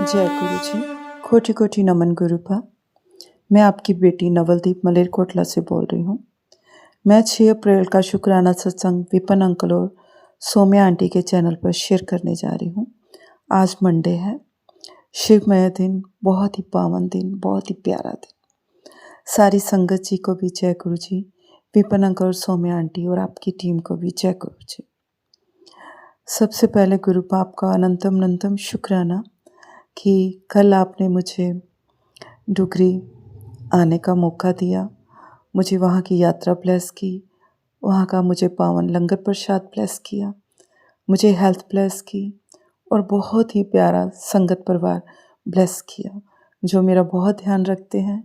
जय गुरु जी। कोटि कोटि नमन गुरुपा। मैं आपकी बेटी नवलदीप मलेरकोटला से बोल रही हूँ। मैं 6 अप्रैल का शुक्राना सत्संग विपन अंकल और सौम्या आंटी के चैनल पर शेयर करने जा रही हूँ। आज मंडे है, शिवमय दिन, बहुत ही पावन दिन, बहुत ही प्यारा दिन। सारी संगत जी को भी जय गुरु जी, विपन अंकल और सौम्या आंटी और आपकी टीम को भी जय गुरु जी। सबसे पहले गुरुपा आपका अनंतम अनंतम शुक्राना कि कल आपने मुझे डुगरी आने का मौका दिया, मुझे वहाँ की यात्रा ब्लेस की, वहाँ का मुझे पावन लंगर प्रसाद ब्लेस किया, मुझे हेल्थ ब्लेस की और बहुत ही प्यारा संगत परिवार ब्लेस किया जो मेरा बहुत ध्यान रखते हैं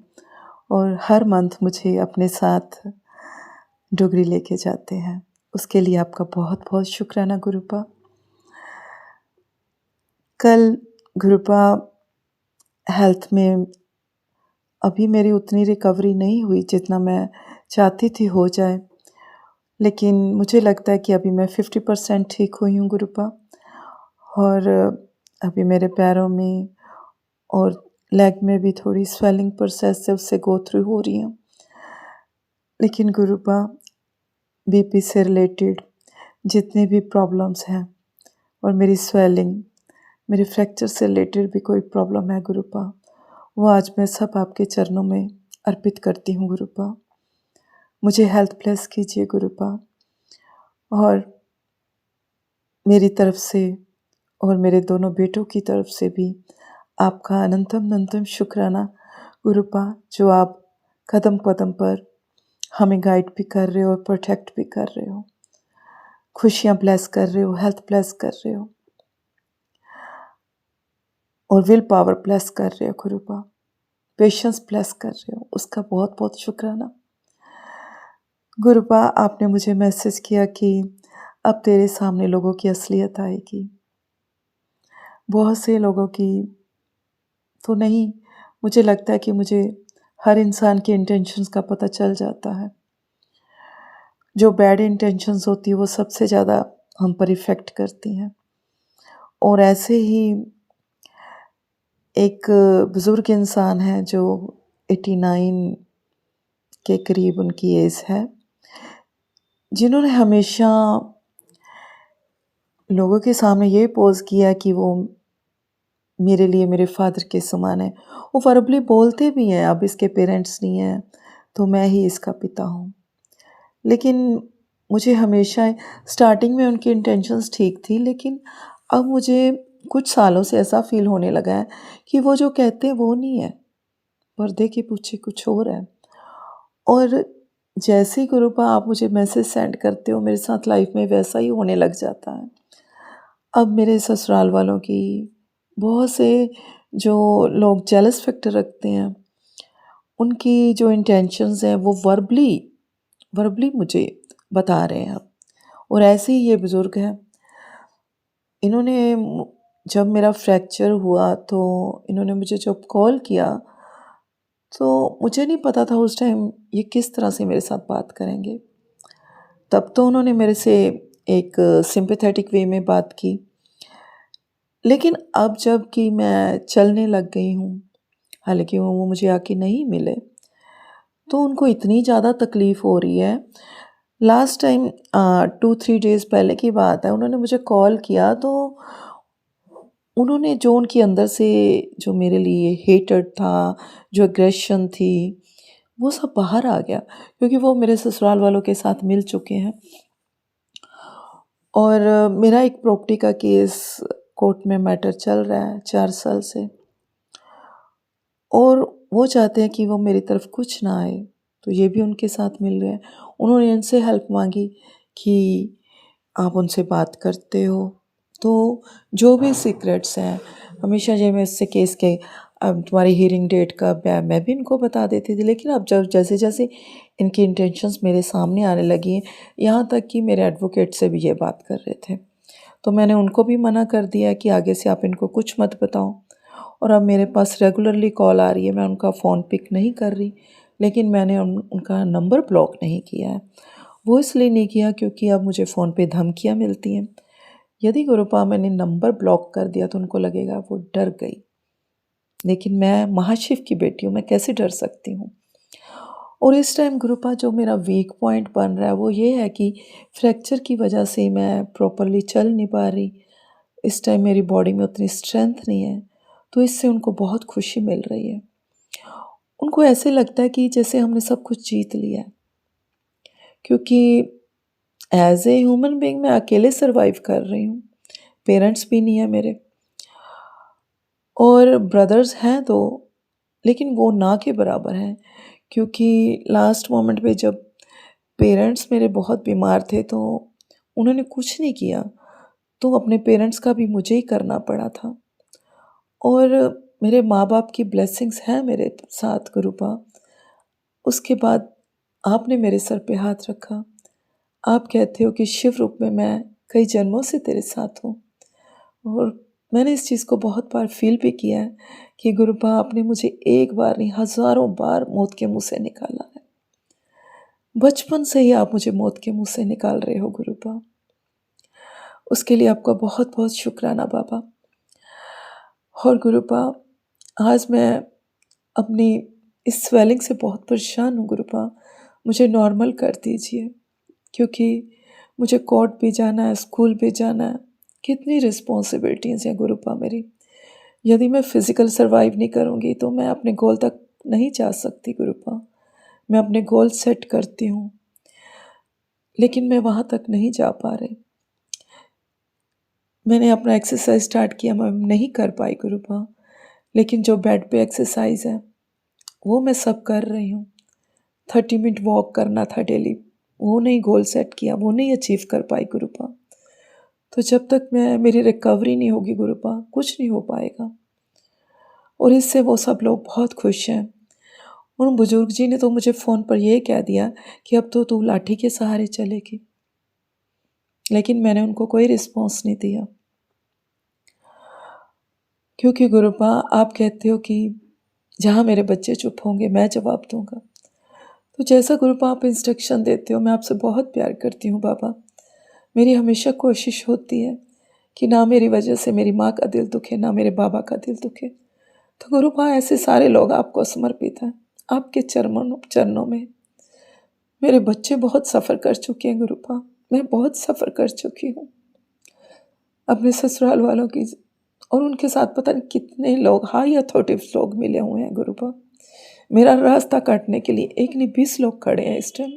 और हर मंथ मुझे अपने साथ डुगरी लेके जाते हैं। उसके लिए आपका बहुत बहुत शुक्राना गुरुपा। कल गुरुपा हेल्थ में अभी मेरी उतनी रिकवरी नहीं हुई जितना मैं चाहती थी हो जाए, लेकिन मुझे लगता है कि अभी मैं 50% ठीक हुई हूँ गुरुपा। और अभी मेरे पैरों में और लेग में भी थोड़ी स्वेलिंग प्रोसेस से उससे गो थ्रू हो रही हूँ। लेकिन गुरुपा बीपी से रिलेटेड जितने भी प्रॉब्लम्स हैं और मेरी स्वेलिंग, मेरे फ्रैक्चर से रिलेटेड भी कोई प्रॉब्लम है गुरुपा, वो आज मैं सब आपके चरणों में अर्पित करती हूँ गुरुपा। मुझे हेल्थ ब्लेस कीजिए गुरुपा और मेरी तरफ से और मेरे दोनों बेटों की तरफ से भी आपका अनंतम अनंतम शुक्राना गुरुपा, जो आप कदम कदम पर हमें गाइड भी कर रहे हो और प्रोटेक्ट भी कर रहे हो, खुशियाँ ब्लेस कर रहे हो, हेल्थ ब्लेस कर रहे हो और विल पावर ब्लेस कर रहे हो गुरुपा, पेशेंस ब्लेस कर रहे हो, उसका बहुत बहुत शुक्राना गुरुपा। आपने मुझे मैसेज किया कि अब तेरे सामने लोगों की असलियत आएगी। बहुत से लोगों की तो नहीं, मुझे लगता है कि मुझे हर इंसान के इंटेंशंस का पता चल जाता है। जो बैड इंटेंशंस होती है वो सबसे ज़्यादा हम पर इफ़ेक्ट करती हैं। और ऐसे ही एक बुज़ुर्ग इंसान है जो 89 के करीब उनकी एज है, जिन्होंने हमेशा लोगों के सामने ये पोज़ किया कि वो मेरे लिए मेरे फादर के समान है। वो वर्बली बोलते भी हैं, अब इसके पेरेंट्स नहीं हैं तो मैं ही इसका पिता हूँ। लेकिन मुझे हमेशा स्टार्टिंग में उनकी इंटेंशंस ठीक थी, लेकिन अब मुझे कुछ सालों से ऐसा फ़ील होने लगा है कि वो जो कहते हैं वो नहीं है, पर्दे के पीछे कुछ और है। और जैसे ही गुरुपा आप मुझे मैसेज सेंड करते हो, मेरे साथ लाइफ में वैसा ही होने लग जाता है। अब मेरे ससुराल वालों की बहुत से जो लोग जेलस फैक्टर रखते हैं, उनकी जो इंटेंशंस हैं वो वर्बली मुझे बता रहे हैं अब। और ऐसे ही ये बुज़ुर्ग हैं, इन्होंने जब मेरा फ्रैक्चर हुआ तो इन्होंने मुझे जब कॉल किया तो मुझे नहीं पता था उस टाइम ये किस तरह से मेरे साथ बात करेंगे। तब तो उन्होंने मेरे से एक सिंपैथेटिक वे में बात की, लेकिन अब जब कि मैं चलने लग गई हूँ, हालांकि वो मुझे आके नहीं मिले, तो उनको इतनी ज़्यादा तकलीफ़ हो रही है। लास्ट टाइम 2-3 डेज़ पहले की बात है, उन्होंने मुझे कॉल किया तो उन्होंने जो उनके अंदर से जो मेरे लिए हेटेड था, जो एग्रेशन थी, वो सब बाहर आ गया, क्योंकि वो मेरे ससुराल वालों के साथ मिल चुके हैं। और मेरा एक प्रॉपर्टी का केस कोर्ट में मैटर चल रहा है 4 साल से, और वो चाहते हैं कि वो मेरी तरफ कुछ ना आए, तो ये भी उनके साथ मिल गए। उन्होंने इनसे हेल्प मांगी कि आप उनसे बात करते हो, तो जो भी सीक्रेट्स हैं हमेशा ये मैं इससे केस के अब तुम्हारी हियरिंग डेट कब है मैं भी इनको बता देती थी। लेकिन अब जब जैसे जैसे इनकी इंटेंशंस मेरे सामने आने लगी हैं, यहाँ तक कि मेरे एडवोकेट से भी ये बात कर रहे थे, तो मैंने उनको भी मना कर दिया कि आगे से आप इनको कुछ मत बताओ। और अब मेरे पास रेगुलरली कॉल आ रही है, मैं उनका फ़ोन पिक नहीं कर रही, लेकिन मैंने उनका नंबर ब्लॉक नहीं किया है। वो इसलिए नहीं किया क्योंकि अब मुझे फ़ोन पे धमकियाँ मिलती हैं। यदि गुरुपा मैंने नंबर ब्लॉक कर दिया तो उनको लगेगा वो डर गई, लेकिन मैं महाशिव की बेटी हूँ, मैं कैसे डर सकती हूँ। और इस टाइम गुरुपा जो मेरा वीक पॉइंट बन रहा है वो ये है कि फ्रैक्चर की वजह से मैं प्रॉपरली चल नहीं पा रही। इस टाइम मेरी बॉडी में उतनी स्ट्रेंथ नहीं है, तो इससे उनको बहुत खुशी मिल रही है। उनको ऐसे लगता है कि जैसे हमने सब कुछ जीत लिया है, क्योंकि एज़ ए ह्यूमन बीइंग मैं अकेले सर्वाइव कर रही हूँ। पेरेंट्स भी नहीं है मेरे, और ब्रदर्स हैं 2, लेकिन वो ना के बराबर हैं, क्योंकि लास्ट मोमेंट पे जब पेरेंट्स मेरे बहुत बीमार थे तो उन्होंने कुछ नहीं किया, तो अपने पेरेंट्स का भी मुझे ही करना पड़ा था। और मेरे माँ-बाप की ब्लेसिंग्स हैं मेरे साथ गुरुपा। उसके बाद आपने मेरे सर पे हाथ रखा। आप कहते हो कि शिव रूप में मैं कई जन्मों से तेरे साथ हूँ, और मैंने इस चीज़ को बहुत बार फ़ील भी किया है कि गुरुपा आपने मुझे एक बार नहीं हज़ारों बार मौत के मुँह से निकाला है। बचपन से ही आप मुझे मौत के मुँह से निकाल रहे हो गुरुपा। उसके लिए आपका बहुत-बहुत शुक्राना बाबा। और गुरुपा आज मैं अपनी इस स्वेलिंग से बहुत परेशान हूँ गुरुपा, मुझे नॉर्मल कर दीजिए, क्योंकि मुझे कोर्ट भी जाना है, स्कूल भी जाना है। कितनी रिस्पॉन्सिबिलिटीज़ हैं गुरुपा मेरी। यदि मैं फ़िज़िकल सर्वाइव नहीं करूँगी तो मैं अपने गोल तक नहीं जा सकती गुरुपा। मैं अपने गोल सेट करती हूँ, लेकिन मैं वहाँ तक नहीं जा पा रही। मैंने अपना एक्सरसाइज स्टार्ट किया, मैं नहीं कर पाई गुरुपा, लेकिन जो बेड पे एक्सरसाइज है वो मैं सब कर रही हूँ। 30 मिनट वॉक करना था डेली, वो नहीं गोल सेट किया, वो नहीं अचीव कर पाई गुरुपा। तो जब तक मेरी रिकवरी नहीं होगी गुरुपा, कुछ नहीं हो पाएगा। और इससे वो सब लोग बहुत खुश हैं। उन बुजुर्ग जी ने तो मुझे फ़ोन पर ये कह दिया कि अब तो तू लाठी के सहारे चलेगी, लेकिन मैंने उनको कोई रिस्पॉन्स नहीं दिया, क्योंकि गुरुपा आप कहते हो कि जहाँ मेरे बच्चे चुप होंगे मैं जवाब दूंगा। तो जैसा गुरुपा आप इंस्ट्रक्शन देते हो, मैं आपसे बहुत प्यार करती हूँ बाबा। मेरी हमेशा कोशिश होती है कि ना मेरी वजह से मेरी माँ का दिल दुखे, ना मेरे बाबा का दिल दुखे। तो गुरुपा ऐसे सारे लोग आपको समर्पित हैं, आपके चरणों में। मेरे बच्चे बहुत सफ़र कर चुके हैं गुरुपा, मैं बहुत सफ़र कर चुकी हूँ अपने ससुराल वालों की, और उनके साथ पता नहीं कितने लोग हाई अथॉरिटीव लोग मिले हुए हैं गुरुपा। मेरा रास्ता काटने के लिए एक नहीं 20 लोग खड़े हैं इस टाइम,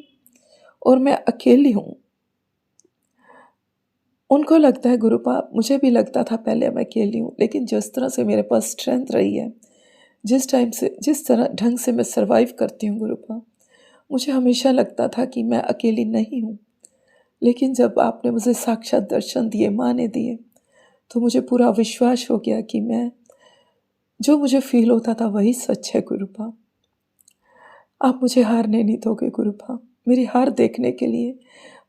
और मैं अकेली हूँ। उनको लगता है गुरुपा, मुझे भी लगता था पहले मैं अकेली हूँ, लेकिन जिस तरह से मेरे पास स्ट्रेंथ रही है, जिस तरह ढंग से मैं सर्वाइव करती हूँ गुरुपा, मुझे हमेशा लगता था कि मैं अकेली नहीं हूँ। लेकिन जब आपने मुझे साक्षात दर्शन दिए, माँ ने दिए, तो मुझे पूरा विश्वास हो गया कि जो मुझे फ़ील होता था वही सच है गुरुपा। आप मुझे हारने नहीं दोगे गुरुपा। मेरी हार देखने के लिए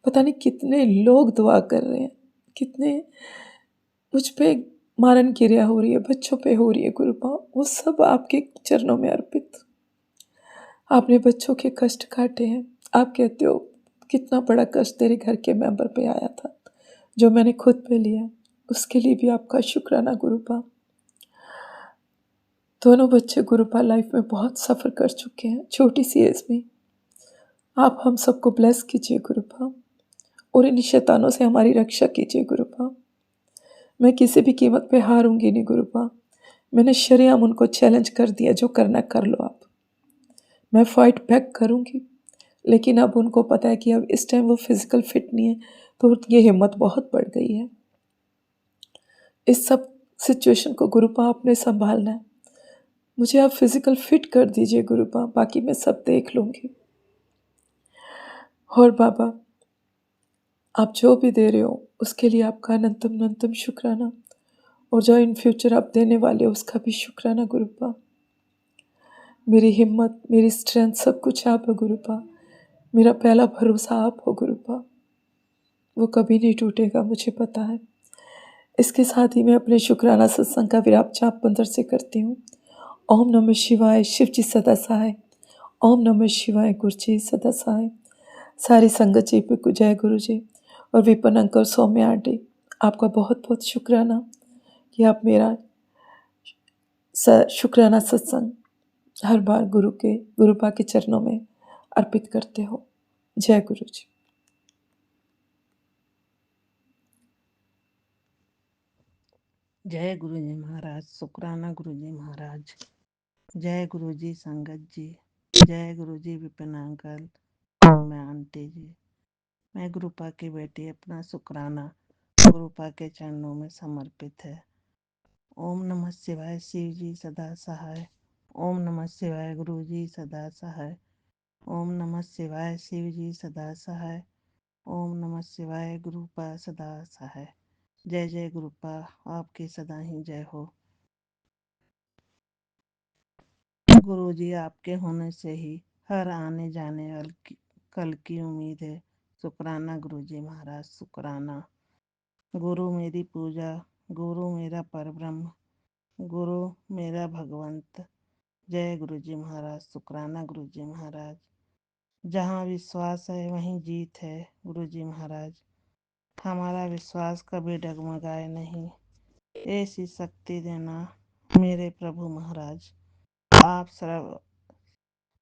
पता नहीं कितने लोग दुआ कर रहे हैं, कितने मुझ पे मारन क्रिया हो रही है, बच्चों पे हो रही है गुरुपा, वो सब आपके चरणों में अर्पित। आपने बच्चों के कष्ट काटे हैं। आप कहते हो कितना बड़ा कष्ट तेरे घर के मेंबर पे आया था, जो मैंने खुद पे लिया, उसके लिए भी आपका शुक्राना गुरुपा। दोनों बच्चे गुरुपा लाइफ में बहुत सफ़र कर चुके हैं, छोटी सी एज में। आप हम सबको ब्लेस कीजिए गुरुपा, और इन शैतानों से हमारी रक्षा कीजिए गुरुपा। मैं किसी भी कीमत पे हारूंगी नहीं गुरुपा। मैंने शरेआम उनको चैलेंज कर दिया, जो करना कर लो आप। मैं फ़ाइट बैक करूंगी, लेकिन अब उनको पता है कि अब इस टाइम वो फिज़िकल फिट नहीं है, तो ये हिम्मत बहुत बढ़ गई है। इस सब सिचुएशन को गुरुपा आपने संभालना है। मुझे आप फिज़िकल फिट कर दीजिए गुरुपा, बाकी मैं सब देख लूँगी। और बाबा, आप जो भी दे रहे हो उसके लिए आपका अनंतम अनंतम शुक्राना, और जो इन फ्यूचर आप देने वाले हो उसका भी शुक्राना गुरुपा। मेरी हिम्मत, मेरी स्ट्रेंथ सब कुछ आप हो गुरुपा। मेरा पहला भरोसा आप हो गुरुपा, वो कभी नहीं टूटेगा, मुझे पता है। इसके साथ ही मैं अपने शुक्राना सत्संग का विराम जाप मंत्र से करती हूँ। ओम नमः शिवाय, शिव जी सदा सहाय। ओम नमः शिवाय, गुरु जी सदा सहाय। सारी संगत जी पे जय गुरु जी, और विपन अंकल, सौम्या आंटी, आपका बहुत बहुत शुक्राना कि आप मेरा शुक्राना सत्संग हर बार गुरुपा के चरणों में अर्पित करते हो। जय गुरु जी। जय गुरु जी महाराज। शुक्राना गुरु जी महाराज। जय गुरु जी संगत जी। जय गुरु जी विपिन अंकल, मैं आंटी जी। मैं गुरुपा की बेटी, अपना शुक्राना गुरुपा के चरणों में समर्पित है। ओम नमः शिवाय, शिव जी सदा सहाय। ओम नमः शिवाय, गुरु जी सदा सहाय। ओम नमः शिवाय, शिव जी सदा सहाय। ओम नमः शिवाय, गुरुपा सदा सहाय। जय जय गुरुपा, आपकी सदा ही जय हो। गुरु जी आपके होने से ही हर आने जाने कल की उम्मीद है। शुक्राना गुरु जी महाराज, शुक्राना। गुरु मेरी पूजा, गुरु मेरा परब्रह्म, गुरु मेरा भगवंत। जय गुरु जी महाराज, शुक्राना गुरु जी महाराज। जहाँ विश्वास है वहीं जीत है गुरु जी महाराज। हमारा विश्वास कभी डगमगाए नहीं, ऐसी शक्ति देना मेरे प्रभु महाराज। आप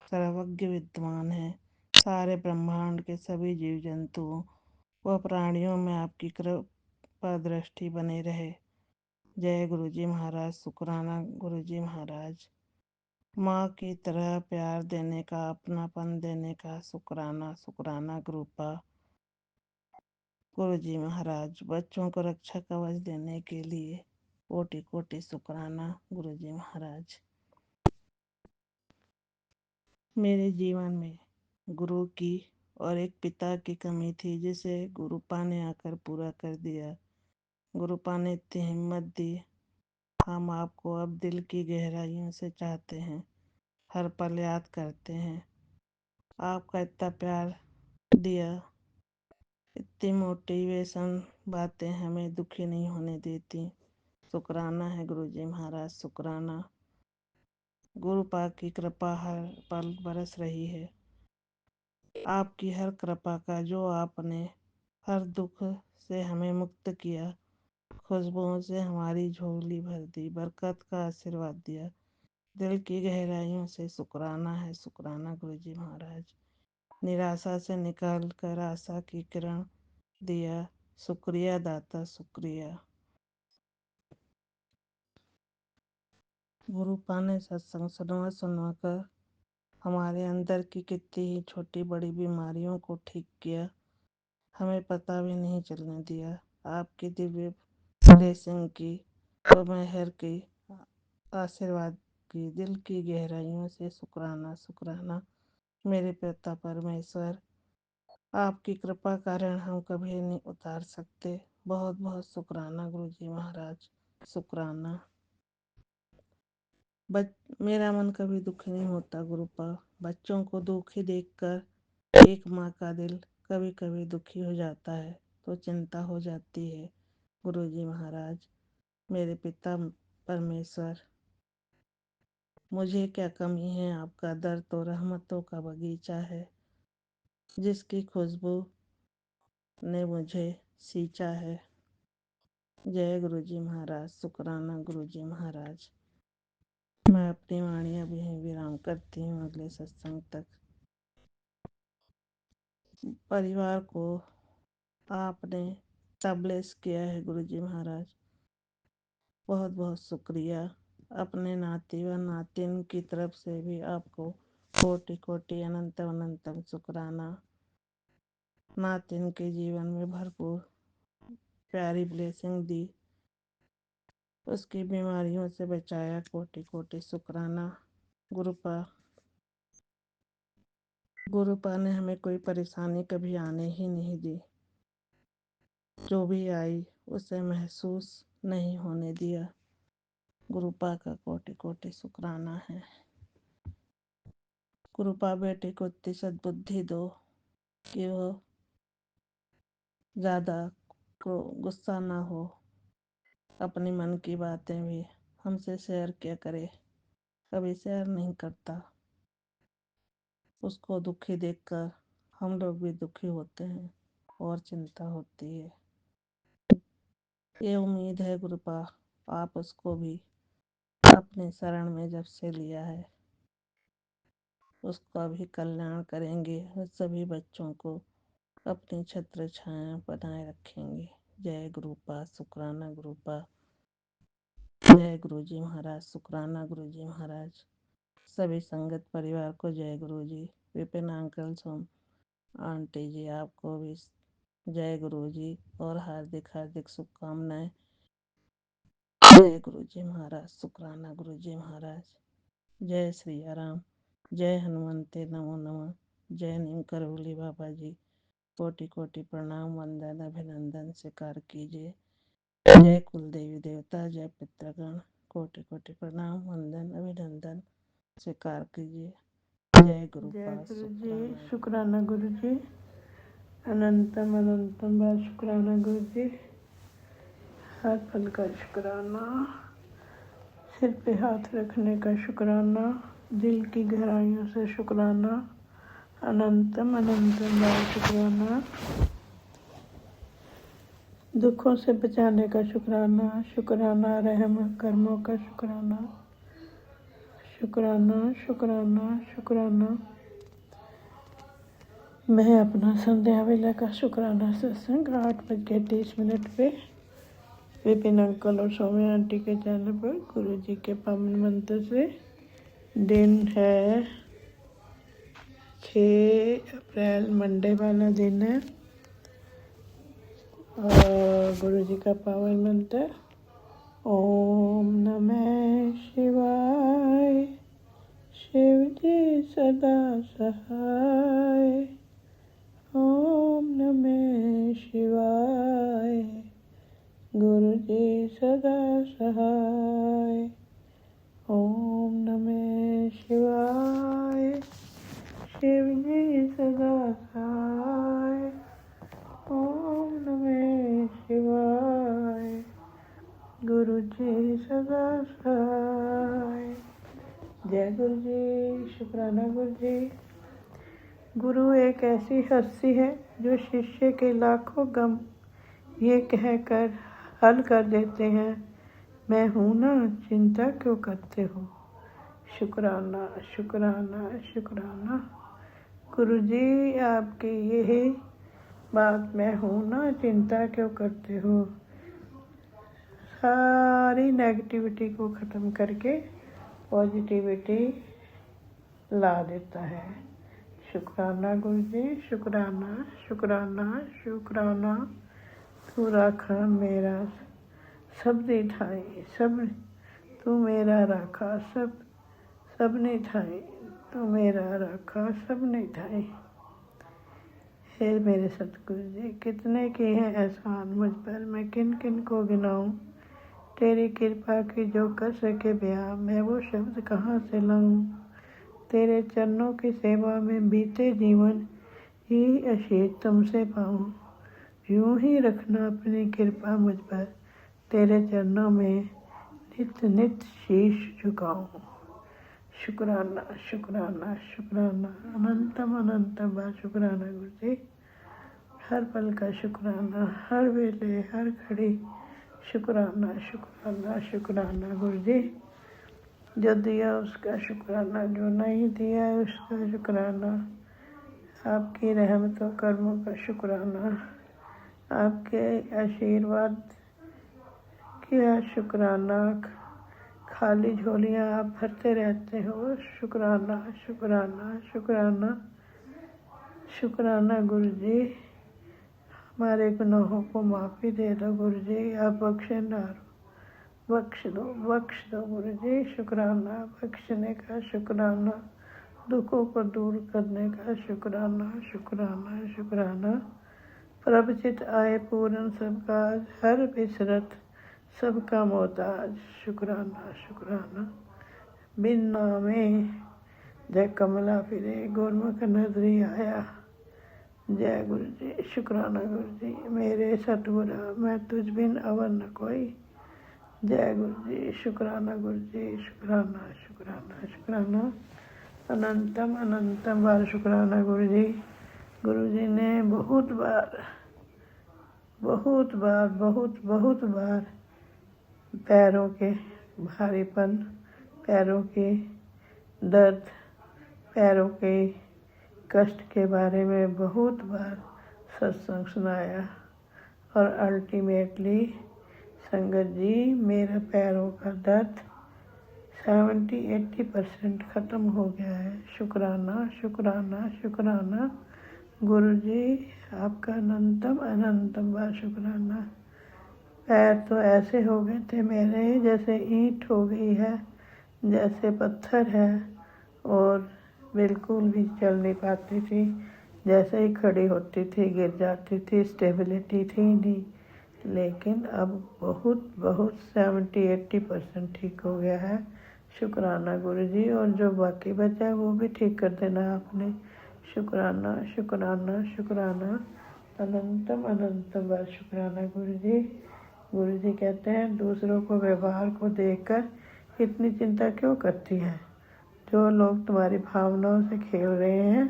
सर्वज्ञ विद्वान है। सारे ब्रह्मांड के सभी जीव जंतुओं व प्राणियों में आपकी कृपा दृष्टि बने रहे। जय गुरु जी महाराज, शुक्राना गुरु जी महाराज। माँ की तरह प्यार देने का, अपनापन देने का शुक्राना, शुक्राना गुरुपा गुरु जी महाराज। बच्चों को रक्षा कवच देने के लिए कोटि कोटि शुक्राना गुरु जी महाराज। मेरे जीवन में गुरु की और एक पिता की कमी थी, जिसे गुरुपा ने आकर पूरा कर दिया। गुरुपा ने इतनी हिम्मत दी। हम आपको अब दिल की गहराइयों से चाहते हैं, हर पल याद करते हैं। आपका इतना प्यार दिया, इतनी मोटिवेशन बातें हमें दुखी नहीं होने देती। शुक्राना है गुरु जी महाराज, शुक्राना। गुरुपा की कृपा हर पल बरस रही है। आपकी हर कृपा का, जो आपने हर दुख से हमें मुक्त किया, खुशबुओं से हमारी झोली भर दी, बरकत का आशीर्वाद दिया। दिल की गहराइयों से शुक्राना है, शुक्राना गुरु जी महाराज। निराशा से निकाल कर आशा की किरण दिया, शुक्रिया दाता, शुक्रिया। गुरुपा ने सत्संग सुनवा कर हमारे अंदर की कितनी ही छोटी बड़ी बीमारियों को ठीक किया, हमें पता भी नहीं चलने दिया। आपकी दिव्य ब्लेसिंग की और मेहर की, आशीर्वाद की, दिल की गहराइयों से शुक्राना, शुक्राना मेरे पिता परमेश्वर। आपकी कृपा कारण हम कभी नहीं उतार सकते। बहुत बहुत शुक्राना गुरु जी महाराज, शुक्राना। मेरा मन कभी दुखी नहीं होता गुरुपा। बच्चों को दुखी देखकर एक माँ का दिल कभी कभी दुखी हो जाता है, तो चिंता हो जाती है। गुरु जी महाराज, मेरे पिता परमेश्वर, मुझे क्या कमी है? आपका दर तो रहमतों का बगीचा है, जिसकी खुशबू ने मुझे सींचा है। जय गुरु जी महाराज, शुक्राना गुरु जी महाराज। मैं अपनी वाणी अभी यहीं विराम करती हूँ, अगले सत्संग तक। परिवार को आपने स्टैब्लिश किया है गुरु जी महाराज, बहुत बहुत शुक्रिया। अपने नाती व नातिन की तरफ से भी आपको कोटि कोटि अनंत अनंतम शुक्राना। नातिन के जीवन में भरपूर प्यारी ब्लेसिंग दी, उसकी बीमारियों से बचाया, कोटि कोटि शुक्राना। गुरुपा गुरुपा ने हमें कोई परेशानी कभी आने ही नहीं दी, जो भी आई उसे महसूस नहीं होने दिया। गुरुपा का कोटि कोटि शुक्राना है। गुरुपा बेटे को इतनी सद्बुद्धि दो कि वो ज़्यादा गुस्सा ना हो, अपनी मन की बातें भी हमसे शेयर किया करे। कभी शेयर नहीं करता। उसको दुखी देखकर हम लोग भी दुखी होते हैं और चिंता होती है। ये उम्मीद है गुरुपा, आप उसको भी अपने शरण में जब से लिया है उसका भी कल्याण करेंगे और सभी बच्चों को अपनी छत्र छाया बनाए रखेंगे। जय गुरुपा, शुक्राना गुरुपा, जय गुरु जी महाराज, शुक्राना गुरु जी महाराज। सभी संगत परिवार को जय गुरु जी। विपिन अंकल, सोम आंटी जी, आपको भी जय गुरु जी और हार्दिक हार्दिक शुभकामनाएं। जय गुरु जी महाराज, शुक्राना गुरु जी महाराज। जय श्री राम, जय हनुमंते नमो नमः। जय नीम करौली बाबा जी, कोटि कोटि प्रणाम, वंदन अभिनंदन स्वीकार कीजिए। जय कुल देवी देवता, जय पितृगण, कोटि कोटि प्रणाम, वंदन अभिनंदन स्वीकार कीजिए। जय गुरु जी, शुक्राना गुरु जी, अनंतम अनंतम बार शुक्राना गुरु जी। हर पल का शुक्राना, सिर पे हाथ रखने का शुक्राना, दिल की गहराइयों से शुक्राना, अनंतम अनंतम बार शुक्राना। दुखों से बचाने का शुक्राना, शुक्राना रहम कर्मों का शुक्राना, शुक्राना शुक्राना शुक्राना। मैं अपना संध्या वेला का शुक्राना सत्संग 8:30 पे विपिन अंकल और सौम्या आंटी के चैनल पर गुरु जी के पावन मंत्र से। दिन है 6 अप्रैल, मंडे वाला दिन है और गुरु जी का पावन मंत्र ओम नमः शिवाय, शिव जी सदा सहाय। ओम नमः शिवाय, गुरु जी सदा सहाय। ओम नमः शिवाय, शिव जी सदा सहाय। ओम नमः शिवाय, गुरु जी सदा सहाय। जय गुरु जी, शुक्राना गुरु जी। गुरु एक ऐसी हस्ती है जो शिष्य के लाखों गम ये कहकर हल कर देते हैं, मैं हूँ ना, चिंता क्यों करते हो। शुक्राना शुक्राना शुक्राना गुरु जी, आपकी यही बात, मैं हूँ ना, चिंता क्यों करते हो, सारी नेगेटिविटी को ख़त्म करके पॉजिटिविटी ला देता है। शुक्राना गुरु जी, शुक्राना शुक्राना शुक्राना। तू राखा मेरा सब ने ठाई, सब तू मेरा राखा सब ने ठाई, तू मेरा राखा सब ने ठाई। हे मेरे सतगुरु जी, कितने किए हैं एहसान मुझ पर, मैं किन किन को गिनाऊं। तेरी कृपा की जो कर सके बयां, मैं वो शब्द कहाँ से लाऊं। तेरे चरणों की सेवा में बीते जीवन ही आशीष तुमसे पाऊं। यूं ही रखना अपनी कृपा मुझ पर, तेरे चरणों में नित नित शीश झुकाऊं। शुक्राना शुक्राना शुक्राना, अनंतम अनंतम बार शुक्राना गुरु जी। हर पल का शुक्राना, हर वेले हर घड़ी शुक्राना शुक्राना शुक्राना गुरु जी। जो दिया उसका शुक्राना, जो नहीं दिया उसका शुक्राना। आपकी रहमतों कर्मों का शुक्राना, आपके आशीर्वाद किया शुक्राना। खाली झोलियाँ आप भरते रहते हो, शुक्राना शुक्राना शुक्राना शुक्राना गुरु जी। हमारे गुनाहों को माफ़ी दे दो गुरु जी, आप बख्शनहार हो, बख्श दो गुरु जी। शुक्राना बख्शने का शुक्राना, दुखों को दूर करने का शुक्राना शुक्राना शुक्राना। प्रभचित आए पूरन सब काज, हर बिसरत सबका मोहताज। शुक्राना शुक्राना। बिन नामे जय कमला फिरे, गुरमुख नजरी आया। जय गुरु जी, शुक्राना गुरु जी। मेरे सतगुरा मैं तुझ बिन अवर न कोई। जय गुरु जी, शुक्राना गुरु जी, शुक्राना शुक्राना शुक्राना। अनंतम अनंतम बार शुक्राना गुरु जी। गुरु जी ने बहुत बार पैरों के भारीपन पैरों के दर्द, पैरों के कष्ट के बारे में बहुत बार सत्संग सुनाया और अल्टीमेटली संगत जी मेरा पैरों का दर्द 70-80% ख़त्म हो गया है। शुक्राना शुक्राना शुक्राना गुरु जी, आपका अनंतम अनंतम बार शुक्राना। पैर तो ऐसे हो गए थे मेरे जैसे ईंट हो गई है, जैसे पत्थर है, और बिल्कुल भी चल नहीं पाती थी। जैसे ही खड़ी होती थी गिर जाती थी, स्टेबिलिटी थी नहीं। लेकिन अब बहुत 70-80% ठीक हो गया है। शुक्राना गुरु जी, और जो बाकी बचा है वो भी ठीक कर देना आपने। शुक्राना शुक्राना शुक्राना, अनंतम अनंतम बार शुक्राना गुरु जी। गुरु जी कहते हैं दूसरों को व्यवहार को देखकर इतनी चिंता क्यों करती है। जो लोग तुम्हारी भावनाओं से खेल रहे हैं,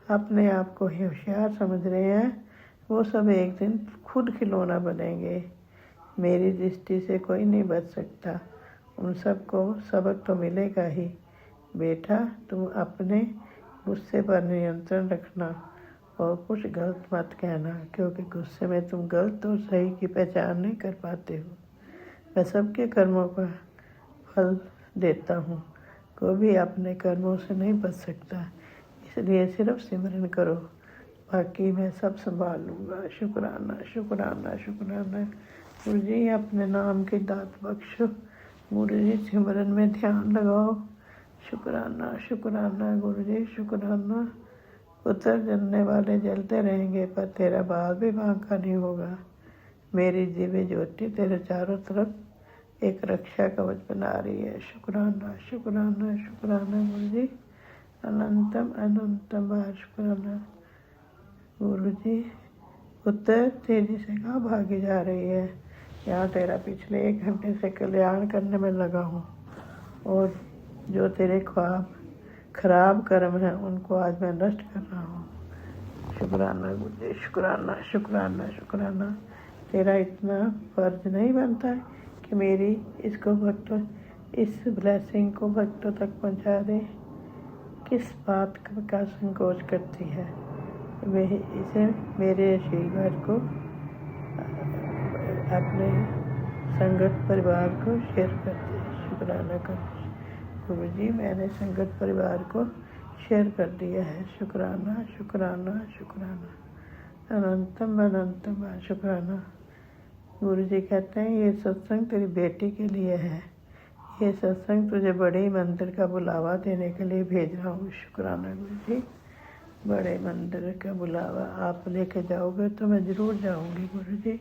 अपने आप को होशियार समझ रहे हैं, वो सब एक दिन खुद खिलौना बनेंगे। मेरी दृष्टि से कोई नहीं बच सकता। उन सबको सबक तो मिलेगा ही। बेटा, तुम अपने गुस्से पर नियंत्रण रखना और कुछ गलत मत कहना, क्योंकि गुस्से में तुम गलत और सही की पहचान नहीं कर पाते हो। मैं सबके कर्मों का फल देता हूँ, कोई भी अपने कर्मों से नहीं बच सकता। इसलिए सिर्फ सिमरन करो, बाकी मैं सब संभाल लूँगा। शुक्राना शुक्राना शुक्राना गुरु जी, अपने नाम की दात बख्शो। गुरु जी, सिमरन में ध्यान लगाओ। शुक्राना शुक्राना गुरु जी, शुक्राना। उतर जलने वाले जलते रहेंगे, पर तेरा बाल भी बांका नहीं होगा। मेरी दिव्य ज्योति तेरे चारों तरफ एक रक्षा कवच बना रही है। शुक्राना शुक्राना शुक्राना गुरु जी, अनंतम अनंतम बार शुक्राना। गुरु जी, उत्तर तेजी से कहाँ भागी जा रही है। यहाँ तेरा पिछले 1 घंटे से कल्याण करने में लगा हूँ, और जो तेरे ख्वाब खराब कर्म हैं उनको आज मैं नष्ट कर रहा हूँ। शुक्राना गुरु जी, शुक्राना शुक्राना शुक्राना। तेरा इतना फर्ज नहीं बनता है कि मेरी इस ब्लेसिंग को भक्तों तक पहुँचा दे। किस बात का संकोच करती है। इसे मेरे आशीर्वाद को अपने संगत परिवार को शेयर करते। शुक्राना करो गुरु जी, मैंने संगत परिवार को शेयर कर दिया है। शुक्राना शुक्राना शुक्राना, अनंतम अनंतम शुक्राना। गुरु जी कहते हैं ये सत्संग तेरी बेटी के लिए है। ये सत्संग तुझे बड़े मंदिर का बुलावा देने के लिए भेज रहा हूँ। शुक्राना गुरु जी, बड़े मंदिर का बुलावा आप लेके जाओगे तो मैं ज़रूर जाऊँगी गुरु जी।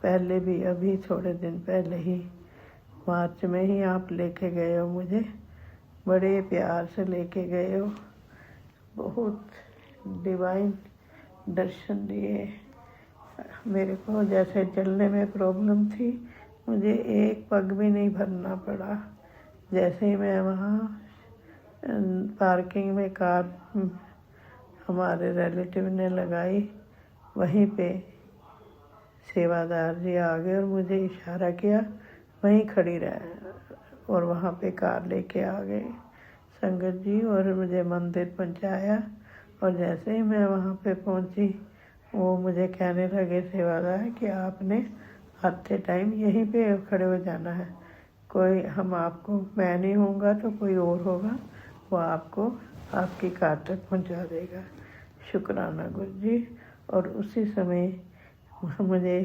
पहले भी, अभी थोड़े दिन पहले ही मार्च में ही आप लेके गए हो मुझे, बड़े प्यार से लेके गए हो। बहुत डिवाइन दर्शन दिए मेरे को। जैसे चलने में प्रॉब्लम थी, मुझे एक पग भी नहीं भरना पड़ा। जैसे ही मैं वहाँ पार्किंग में कार हमारे रिलेटिव ने लगाई, वहीं पे सेवादार जी आ गए और मुझे इशारा किया वहीं खड़ी रह, और वहाँ पे कार लेके आ गए संगत जी, और मुझे मंदिर पहुँचाया। और जैसे ही मैं वहाँ पे पहुँची, वो मुझे कहने लगे सेवादार कि आपने आते टाइम यहीं पे खड़े हो जाना है। कोई मैं नहीं होऊंगा तो कोई और होगा, वो आपको आपकी कार तक पहुँचा देगा। शुक्राना गुरु जी। और उसी समय मुझे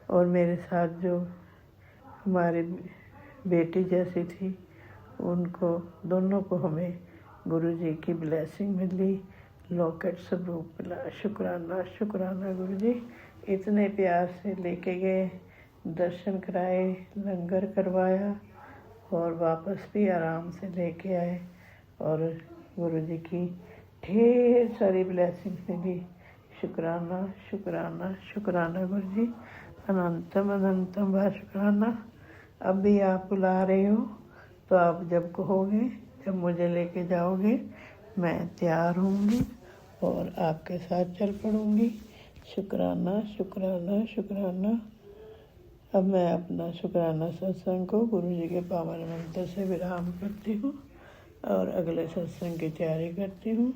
और मेरे साथ जो हमारी बेटी जैसी थी, उनको दोनों को हमें गुरु जी की ब्लेसिंग मिली, लॉकेट स्वरूप मिला। शुक्राना शुक्राना गुरु जी, इतने प्यार से लेके गए, दर्शन कराए, लंगर करवाया, और वापस भी आराम से लेके आए, और गुरु जी की ढेर सारी ब्लेसिंग मिली। शुक्राना शुक्राना शुक्राना गुरु जी, अनंतम अनंतम बार शुक्राना। अब भी आप बुला रहे हो, तो आप जब कहोगे, जब मुझे लेके जाओगे, मैं तैयार होंगी और आपके साथ चल पड़ूंगी। शुक्राना शुक्राना शुक्राना, अब मैं अपना शुक्राना सत्संग को गुरु जी के पावन मंत्र से विराम करती हूँ और अगले सत्संग की तैयारी करती हूँ।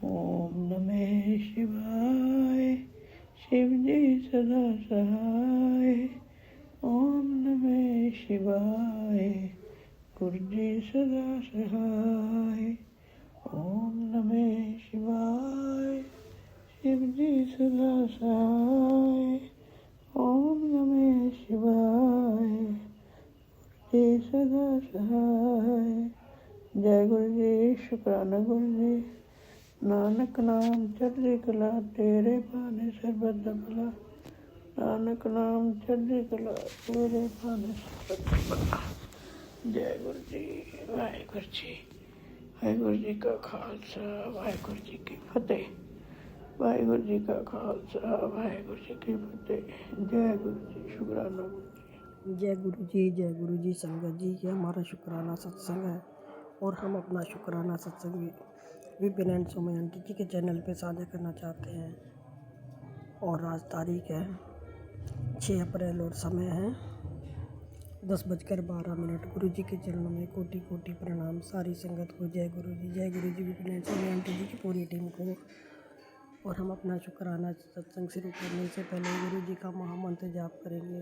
ओम नमः शिवाय, शिव जी सदा सहाय। ओम नमः शिवाय, गुरु जी सदा सहाय। ओम नमः शिवाय, शिव जी सदा सहाय। ओम नमः शिवाय, जी सदा सहाय। जय गुरु जी, शुक्राना गुरु जी। नानक नाम चढ़ी कला, तेरे पाने सर्बत भला। नानक नाम चढ़ी कला, तेरे पाने सर्बत भला। जय गुरु जी, वाहिगुरु जी। वाहिगुरु जी का खालसा, वाहिगुरु जी की फतेह। वाहिगुरु जी का खालसा, वाहिगुरु जी की फतेह। जय गुरु जी, शुक्राना गुरु जी। जय गुरु जी संगत जी। ये हमारा शुक्राना सत्संग है और हम अपना शुक्राना सत्संग विपिन एंड सुमय आंटी जी के चैनल पे साझा करना चाहते हैं। और आज तारीख है 6 अप्रैल और समय है 10:12। गुरु जी के चरणों में कोटि कोटि प्रणाम। सारी संगत को जय गुरु जी विपिन एंड सुमय आंटी जी की पूरी टीम को। और हम अपना शुक्राना सत्संग शुरू करने से पहले गुरु जी का महामंत्र जाप करेंगे।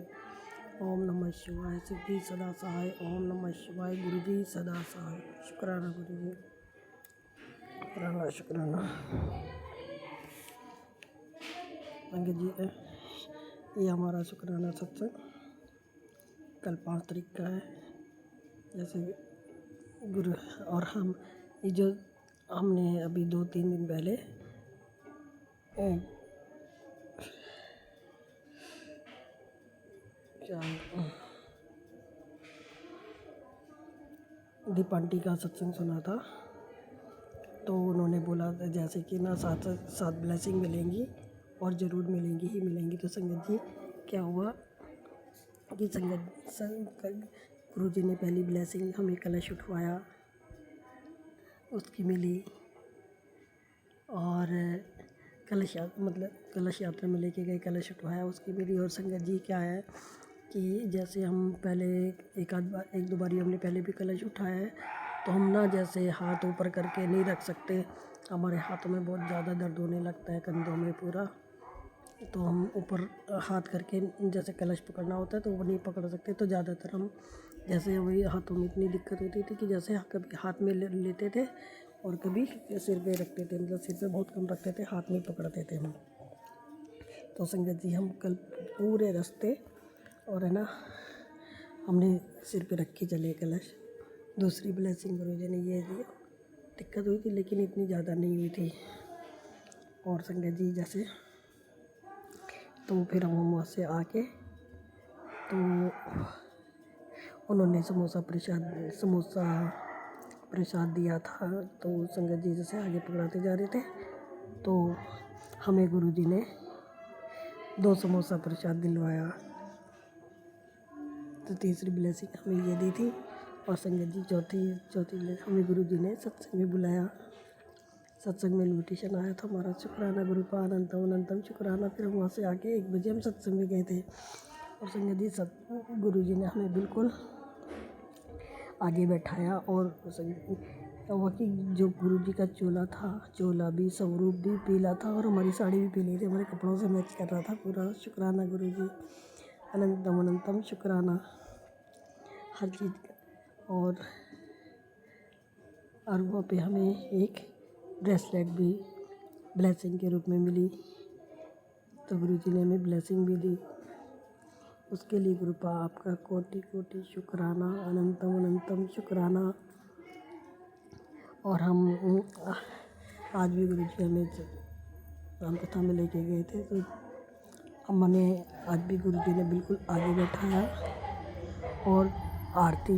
ओम नमः शिवाय, शिव जी सदा सहाय। ओम नमः शिवाय, गुरु जी सदा सहाय। शुक्राना गुरु जी, शुक्राना शुक्राना। संगत जी, ये हमारा शुक्राना सत्संग कल 5 तारीख का है। जैसे गुरु और हम ये जो हमने अभी 2-3 दिन पहले क्या दीप आंटी का सत्संग सुना था। तो उन्होंने बोला था जैसे कि ना साथ साथ ब्लेसिंग मिलेंगी और ज़रूर मिलेंगी ही मिलेंगी। तो संगत जी क्या हुआ कि गुरु जी ने पहली ब्लेसिंग हमें कलश उठवाया, उसकी मिली। और कलश यात्रा में लेके गए, कलश उठवाया, उसकी मिली। और संगत जी क्या है कि जैसे हम पहले एक दो बारी हमने पहले भी कलश उठाया है, तो हम ना जैसे हाथ ऊपर करके नहीं रख सकते। हमारे हाथों में बहुत ज़्यादा दर्द होने लगता है, कंधों में पूरा। तो हम ऊपर हाथ करके जैसे कलश पकड़ना होता है तो वो नहीं पकड़ सकते। तो ज़्यादातर हम जैसे वही हाथों में इतनी दिक्कत होती थी कि जैसे कभी हाथ में लेते थे और कभी सिर पे रखते थे। मतलब सिर पे बहुत कम रखते थे, हाथ में पकड़ते थे हम। तो संगत जी हम कल पूरे रास्ते और है ना हमने सिर पे रख के चले कलश। दूसरी ब्लेसिंग गुरु जी ने ये दिया। दिक्कत हुई थी लेकिन इतनी ज़्यादा नहीं हुई थी। और संगत जी जैसे तो फिर हम वहाँ से आके तो उन्होंने समोसा प्रसाद दिया था। तो संगत जी जैसे आगे पकड़ाते जा रहे थे तो हमें गुरु जी ने 2 समोसा प्रसाद दिलवाया। तो तीसरी ब्लेसिंग हमें ये दी थी। और संगत जी चौथी ब्लेसिंग हमें गुरु जी ने सत्संग में बुलाया। सत्संग में इन्विटेशन आया था हमारा। शुक्राना गुरु का अनंतम शुक्राना। फिर हम वहाँ से आके 1 बजे हम सत्संग में गए थे। और संगत जी गुरु जी ने हमें बिल्कुल आगे बैठाया। और वहाँ की जो गुरु जी का चोला भी स्वरूप भी पीला था और हमारी साड़ी भी पीली थी, हमारे कपड़ों से मैच कर रहा था पूरा। शुक्राना गुरु जी, अनंतम शुक्राना हर चीज़ का। और वहाँ पे हमें एक ब्रेसलेट भी ब्लेसिंग के रूप में मिली। तो गुरु जी ने हमें ब्लेसिंग भी दी। उसके लिए गुरुपा आपका कोटि कोटि शुक्राना, अनंतम शुक्राना। और हम आज भी गुरु जी हमें राम कथा में लेके गए थे। तो हमने आज भी गुरु जी ने बिल्कुल आगे बैठाया और आरती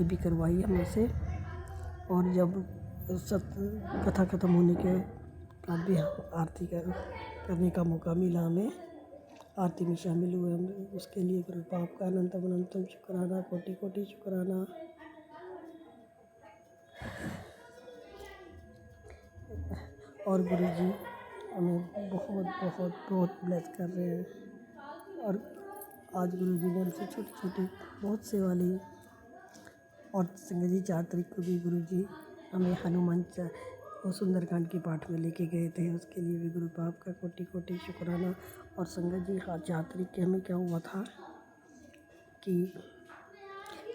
भी करवाई हमसे। और जब कथा ख़त्म होने के बाद भी आरती करने का मौका मिला हमें, आरती में शामिल हुए हम। उसके लिए गुरु आपका अनंतम शुक्राना, कोटि कोटि शुक्राना। और गुरु जी हमें बहुत ब्लेस कर रहे हैं। और आज गुरुजी ने हमसे छोटी छोटी बहुत सेवा ली। और संगत जी 4 तारीख को भी गुरुजी हमें हनुमान वो सुंदरकांड के पाठ में लेके गए थे, उसके लिए भी गुरु बाप का कोटि कोटि शुक्राना। और संगत जी हाँ 4 तारीख के हमें क्या हुआ था कि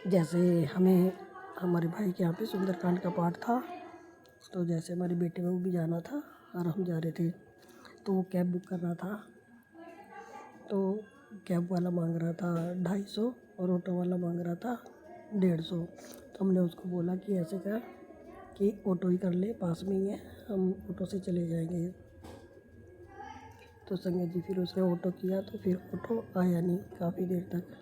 जैसे हमें हमारे भाई के यहाँ पे सुंदरकांड का पाठ था, तो जैसे हमारे बेटे को भी जाना था और हम जा रहे थे, तो वो कैब बुक करना था। तो कैब वाला मांग रहा था 250 और ऑटो वाला मांग रहा था 150। तो हमने उसको बोला कि ऐसे कर कि ऑटो ही कर ले, पास में ही है, हम ऑटो से चले जाएंगे। तो संगत जी फिर उसने ऑटो किया, तो फिर ऑटो आया नहीं काफ़ी देर तक।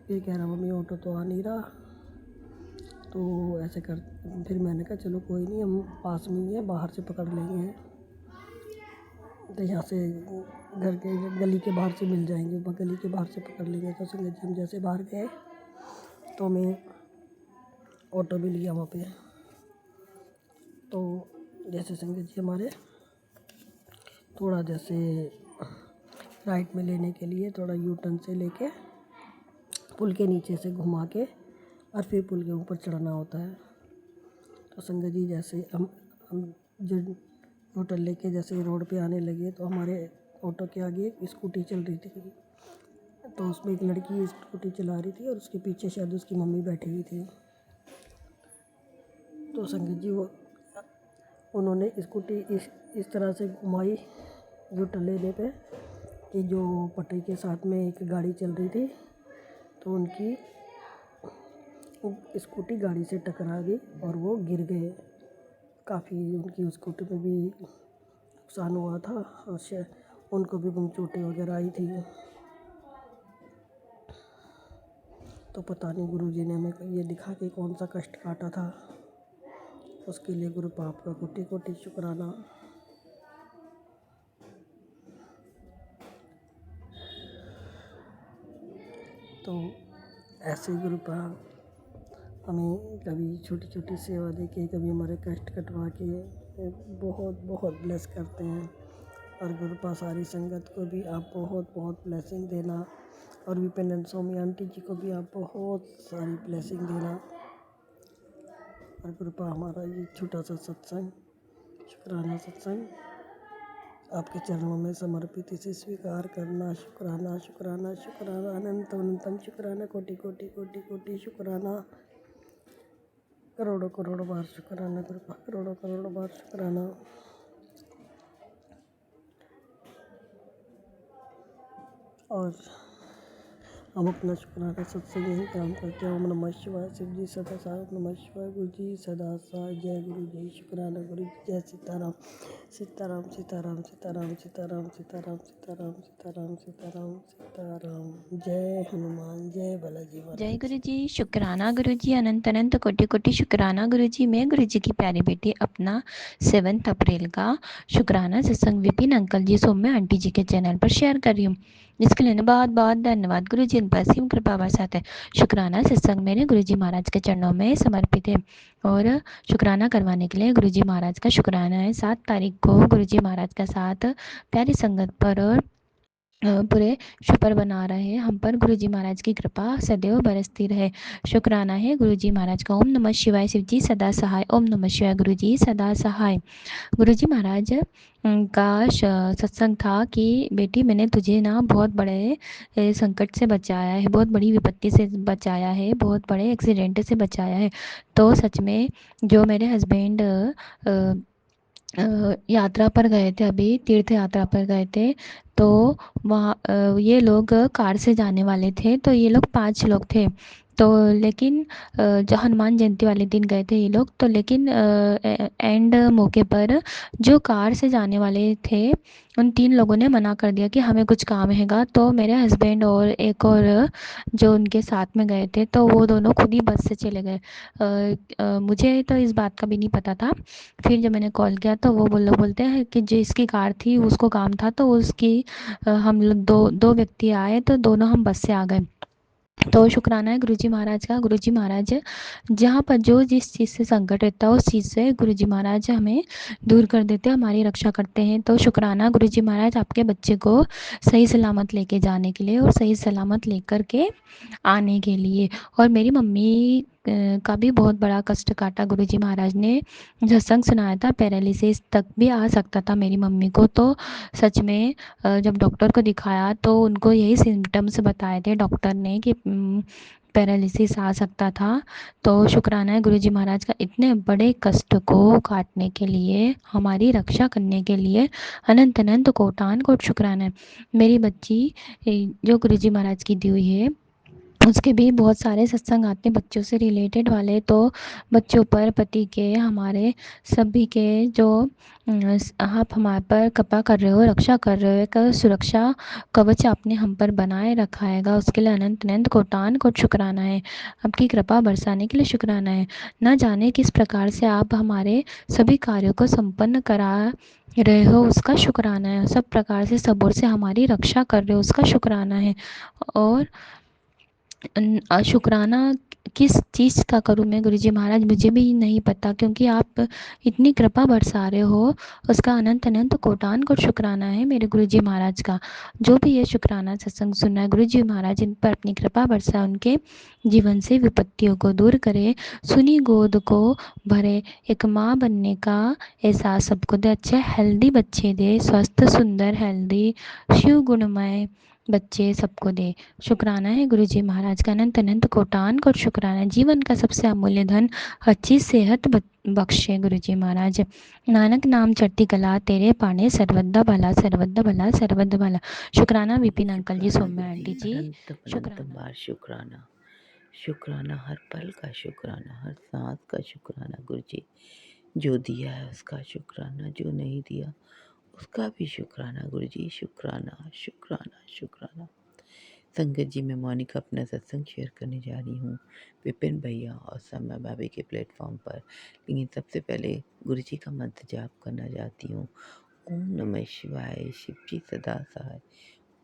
फिर कह रहा मम्मी ऑटो तो आ नहीं रहा। तो ऐसे कर फिर मैंने कहा चलो कोई नहीं, हम पास में ही है, बाहर से पकड़ लेंगे, तो यहाँ से घर के गली के बाहर से मिल जाएंगे, गली के बाहर से पकड़ लेंगे। तो संगत जी हम जैसे बाहर गए तो हमें ऑटो भी लिया वहाँ पे। तो जैसे संगत जी हमारे थोड़ा जैसे राइट में लेने के लिए थोड़ा यू टर्न से लेके पुल के नीचे से घुमा के और फिर पुल के ऊपर चढ़ना होता है। तो संगत जी जैसे हम जो होटल लेके जैसे रोड पे आने लगे, तो हमारे ऑटो के आगे एक स्कूटी चल रही थी। तो उसमें एक लड़की स्कूटी चला रही थी और उसके पीछे शायद उसकी मम्मी बैठी हुई थी। तो संगत जी उन्होंने स्कूटी इस तरह से घुमाई यूटर्न लेने पे कि जो पटरी के साथ में एक गाड़ी चल रही थी, तो उनकी स्कूटी गाड़ी से टकरा गई और वो गिर गए। काफ़ी उनकी स्कूटी में भी नुकसान हुआ था और उनको भी गुम चोटें वगैरह आई थी। तो पता नहीं गुरुजी ने हमें ये दिखा के कौन सा कष्ट काटा था, उसके लिए गुरु बाप का कोटि कोटि शुक्राना। तो ऐसे गुरु बाप हमें कभी छोटी छोटी सेवा दे के, कभी हमारे कष्ट कटवा के बहुत बहुत ब्लेस करते हैं। और गुरु पा सारी संगत को भी आप बहुत बहुत ब्लेसिंग देना, और विपिन स्वामी आंटी जी को भी आप बहुत सारी ब्लेसिंग देना। और गुरु पा हमारा ये छोटा सा सत्संग, शुक्राना सत्संग आपके चरणों में समर्पित, इसे स्वीकार करना। शुक्राना शुक्राना शुक्राना, अनंत अनंतम शुक्राना, कोटि कोटि कोटि कोटि शुक्राना, करोड़ों करोड़ों बार शुक्राना गुरुपा, करोड़ों करोड़ों बार शुक्राना। और हम अपना शुक्राना सत्संग यही काम करते हैं। ओम नमः शिवाय, शिव जी सदा साय, ओम नमः शिवाय, गुरु जी सदा साय, जय गुरु जी, शुक्राना गुरु जी, जय सीताराम सीताराम सीताराम सीताराम सीताराम सीताराम सीताराम सीताराम सीताराम सीताराम, जय हनुमान, जय बालाजी जय महाराज। गुरु जी, शुक्राना गुरु जी, अनंत अनंत कोटि कोटि शुक्राना गुरु जी। मैं गुरु जी की प्यारी बेटी अपना 7 अप्रैल का शुक्राना सत्संग विपिन अंकल जी सौम्य आंटी जी के चैनल पर शेयर कर रही हूँ, जिसके लिए बहुत बहुत धन्यवाद। गुरु जी इन असीम कृपा बरसात है। शुक्राना सत्संग मेरे गुरु जी महाराज के चरणों में समर्पित है, और शुक्राना करवाने के लिए गुरु जी महाराज का शुक्राना है। 7 तारीख को गुरु जी महाराज का साथ प्यारी संगत पर पूरे शुपर बना रहे हैं। हम पर गुरु जी महाराज की कृपा सदैव बरसती रहे। शुक्राना है गुरु जी महाराज का। ओम नमः शिवाय, शिव जी सदा सहाय, ओम नमः शिवाय, गुरु जी सदा सहाय। गुरु जी महाराज का सत्संग था कि बेटी मैंने तुझे ना बहुत बड़े संकट से बचाया है, बहुत बड़ी विपत्ति से बचाया है, बहुत बड़े एक्सीडेंट से बचाया है। तो सच में जो मेरे हस्बैंड यात्रा पर गए थे, अभी तीर्थ यात्रा पर गए थे, तो वहाँ ये लोग कार से जाने वाले थे। तो ये लोग 5 लोग थे। तो लेकिन जो हनुमान जयंती वाले दिन गए थे ये लोग, तो लेकिन एंड मौके पर जो कार से जाने वाले थे उन 3 लोगों ने मना कर दिया कि हमें कुछ काम हैगा। तो मेरे हस्बैंड और एक और जो उनके साथ में गए थे, तो वो दोनों खुद ही बस से चले गए। मुझे तो इस बात का भी नहीं पता था। फिर जब मैंने कॉल किया तो वो बोलते हैं कि जिसकी कार थी उसको काम था, तो उसकी हम लोग दो व्यक्ति आए, तो दोनों हम बस से आ गए। तो शुक्राना है गुरुजी महाराज का। गुरुजी महाराज जहाँ पर जो जिस चीज़ से संकट रहता है उस चीज़ से गुरुजी महाराज हमें दूर कर देते हैं, हमारी रक्षा करते हैं। तो शुक्राना गुरुजी महाराज आपके बच्चे को सही सलामत लेके जाने के लिए और सही सलामत लेकर के आने के लिए। और मेरी मम्मी का भी बहुत बड़ा कष्ट काटा गुरुजी महाराज ने। सत्संग सुनाया था, पैरालिसिस तक भी आ सकता था मेरी मम्मी को। तो सच में जब डॉक्टर को दिखाया तो उनको यही सिम्टम्स बताए थे डॉक्टर ने कि पैरालिसिस आ सकता था। तो शुक्राना है गुरुजी महाराज का, इतने बड़े कष्ट को काटने के लिए, हमारी रक्षा करने के लिए अनंत अनंत कोटान कोट शुक्राना है। मेरी बच्ची जो गुरुजी महाराज की दी हुई है उसके भी बहुत सारे सत्संग आते हैं बच्चों से रिलेटेड वाले। तो बच्चों पर, पति के, हमारे सभी के जो आप हमारे पर कृपा कर रहे हो, रक्षा कर रहे हो, एक सुरक्षा कवच आपने हम पर बनाए रखा हैगा, उसके लिए अनंत अनंत कोटान कोट शुक्राना है। आपकी कृपा बरसाने के लिए शुक्राना है। न जाने किस प्रकार से आप हमारे सभी कार्यों को संपन्न करा रहे हो, उसका शुक्राना है। सब प्रकार से, सब ओर से हमारी रक्षा कर रहे हो, उसका शुक्राना है। और शुक्राना किस चीज़ का करूँ मैं गुरुजी महाराज, मुझे भी नहीं पता, क्योंकि आप इतनी कृपा बरसा रहे हो, उसका अनंत अनंत कोटान कोट शुक्राना है मेरे गुरुजी महाराज का। जो भी ये शुक्राना सत्संग सुन रहा है, गुरुजी महाराज इन पर अपनी कृपा बरसा, उनके जीवन से विपत्तियों को दूर करे, सुनी गोद को भरे, एक माँ बनने का एहसास सबको दे, अच्छे हेल्दी बच्चे दे, स्वस्थ सुंदर हेल्दी शिव गुणमय बच्चे सबको दे। शुक्राना है गुरुजी महाराज का, अनंत अनंत कोटान कोट शुक्राना। जीवन का सबसे अमूल्य धन अच्छी सेहत बख्शे गुरुजी महाराज। नानक नाम चढ़ती कला तेरे पाने, सर्वदा भला सर्वदा भला सर्वदा भला। शुक्राना विपिन अंकल जी, शुक्राना सौम्या गुरुजी, आंटी जी, अनंतम अनंतम शुक्राना। बार शुक्राना। शुक्राना हर पल का शुक्राना, हर सांस का शुक्राना गुरुजी। जो दिया है उसका शुक्राना, जो नहीं दिया उसका भी शुक्राना गुरुजी। शुक्राना शुक्राना शुक्राना। संगत जी, मैं मोनिका अपना सत्संग शेयर करने जा रही हूँ विपिन भैया और सौम्या भाभी के प्लेटफॉर्म पर। लेकिन सबसे पहले गुरुजी का मंत्र जाप करना चाहती हूँ। ओम नमः शिवाय, शिव जी सदा सहाय।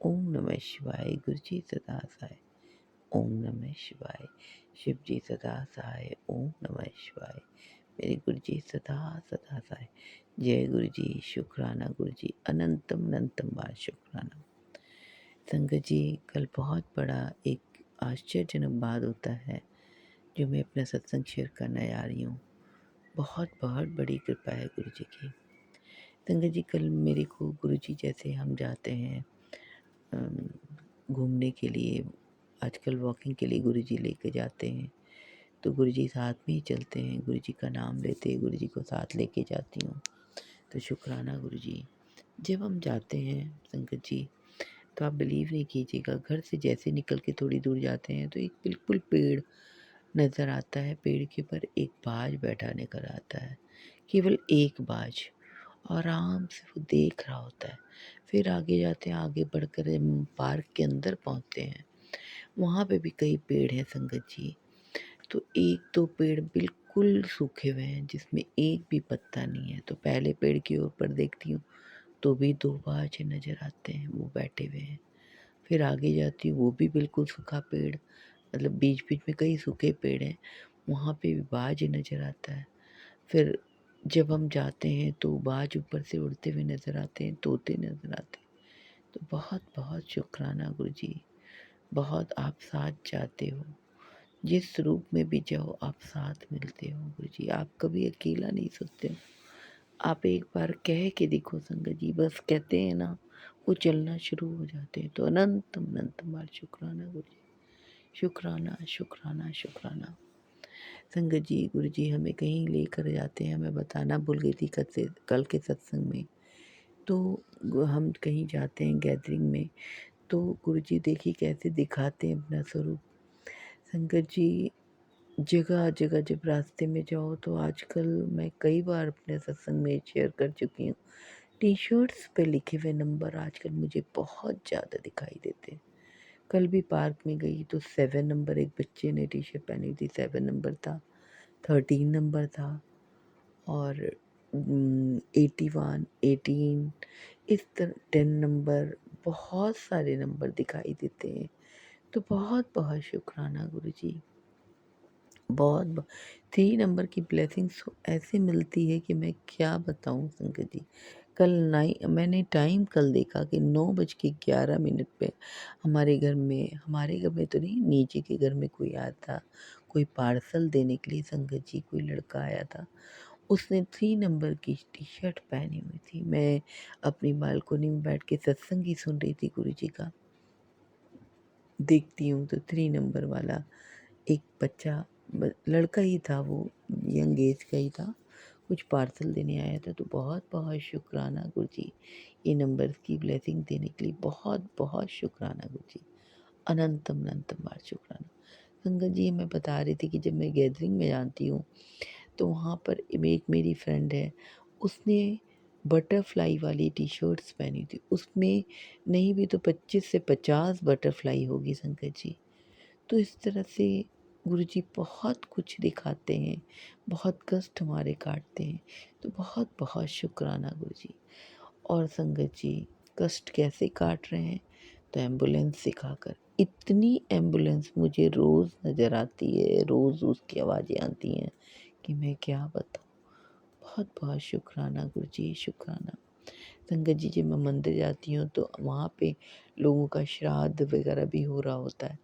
ओम नमः शिवाय, गुरुजी सदा सहाय। ओम नमः शिवाय, शिव जी सदा सहाय। ओम नमः शिवाय, मेरे गुरुजी सदा सदा सहाय। जय गुरुजी। शुक्राना गुरुजी, अनंतम अनंतम बार शुक्राना। संगत जी, कल बहुत बड़ा एक आश्चर्यजनक बात होता है जो मैं अपना सत्संग शेयर करने जा रही हूँ। बहुत बहुत बड़ी कृपा है गुरुजी की। संगत जी, कल मेरे को गुरुजी, जैसे हम जाते हैं घूमने के लिए, आजकल वॉकिंग के लिए गुरुजी लेके जाते हैं, तो गुरुजी साथ में ही चलते हैं। गुरुजी का नाम लेते गुरुजी को साथ लेके जाती हूँ। तो शुक्राना गुरुजी। जब हम जाते हैं संगत जी, तो आप बिलीव नहीं कीजिएगा, घर से जैसे निकल के थोड़ी दूर जाते हैं तो एक बिल्कुल पेड़ नज़र आता है। पेड़ के ऊपर एक बाज बैठा निकल आता है, केवल एक बाज, और आराम से वो देख रहा होता है। फिर आगे जाते हैं, आगे बढ़कर पार्क के अंदर पहुंचते हैं। वहाँ पे भी कई पेड़ हैं संगत जी। तो एक दो पेड़ बिल्कुल सूखे हुए हैं जिसमें एक भी पत्ता नहीं है। तो पहले पेड़ की ओर देखती हूँ तो भी दो बाज नज़र आते हैं, वो बैठे हुए हैं। फिर आगे जाती हूँ, वो भी बिल्कुल सूखा पेड़, मतलब बीच बीच में कई सूखे पेड़ हैं, वहाँ पे भी बाज नज़र आता है। फिर जब हम जाते हैं तो बाज ऊपर से उड़ते हुए नज़र आते हैं, तोते नज़र आते हैं। तो बहुत बहुत शुक्राना गुरुजी, बहुत आप साथ जाते हो, जिस रूप में भी जाओ आप साथ मिलते हो गुरुजी। आप कभी अकेला नहीं सोचते हो। आप एक बार कह के देखो संगत जी, बस कहते हैं ना, वो चलना शुरू हो जाते हैं। तो अनंतम अनंतम बार शुक्राना गुरुजी। शुक्राना शुक्राना शुक्राना। संगत जी, गुरुजी हमें कहीं लेकर जाते हैं, हमें बताना भूल गई थी कल के सत्संग में। तो हम कहीं जाते हैं गैदरिंग में, तो गुरुजी देखिए कैसे दिखाते हैं अपना स्वरूप। संगत जी, जगह जगह जब रास्ते में जाओ, तो आजकल मैं कई बार अपने सत्संग में शेयर कर चुकी हूँ, टी शर्ट्स पे लिखे हुए नंबर आजकल मुझे बहुत ज़्यादा दिखाई देते हैं। कल भी पार्क में गई तो 7 नंबर, एक बच्चे ने टी शर्ट पहनी थी, 7 नंबर था, 13 नंबर था, और 81, 18, इस तरह 10 नंबर, बहुत सारे नंबर दिखाई देते हैं। तो बहुत बहुत शुक्राना गुरुजी। बहुत 3 नंबर की ब्लेसिंग्स ऐसे मिलती है कि मैं क्या बताऊँ संगत जी। कल मैंने टाइम कल देखा कि 9:11 पे हमारे घर में तो नहीं, नीचे के घर में कोई आया था, कोई पार्सल देने के लिए संगत जी, कोई लड़का आया था। उसने 3 नंबर की टी-शर्ट पहनी हुई थी। मैं अपनी बालकनी में बैठ के सत्संग ही सुन रही थी गुरुजी का। देखती हूँ तो 3 नंबर वाला एक बच्चा लड़का ही था, वो यंग एज का ही था, कुछ पार्सल देने आया था। तो बहुत बहुत शुक्राना गुरुजी, ये नंबर की ब्लेसिंग देने के लिए बहुत बहुत शुक्राना गुरुजी, अनंतम अनंतम बार शुक्राना। संगत जी, मैं बता रही थी कि जब मैं गैदरिंग में जाती हूँ तो वहाँ पर एक मेरी फ्रेंड है, उसने बटरफ्लाई वाली टी शर्ट्स पहनी थी, उसमें नहीं भी तो 25 से 50 बटरफ्लाई होगी संगत जी। तो इस तरह से गुरुजी बहुत कुछ दिखाते हैं, बहुत कष्ट हमारे काटते हैं। तो बहुत बहुत शुक्राना गुरुजी। और संगत जी, कष्ट कैसे काट रहे हैं? तो एम्बुलेंस सिखाकर। इतनी एम्बुलेंस मुझे रोज़ नज़र आती है, रोज़ उसकी आवाज़ें आती हैं कि मैं क्या बताऊँ। बहुत बहुत शुक्राना गुरुजी, शुक्राना। संगत जी, जब मैं मंदिर जाती हूँ तो वहाँ पे लोगों का श्राद्ध वगैरह भी हो रहा होता है।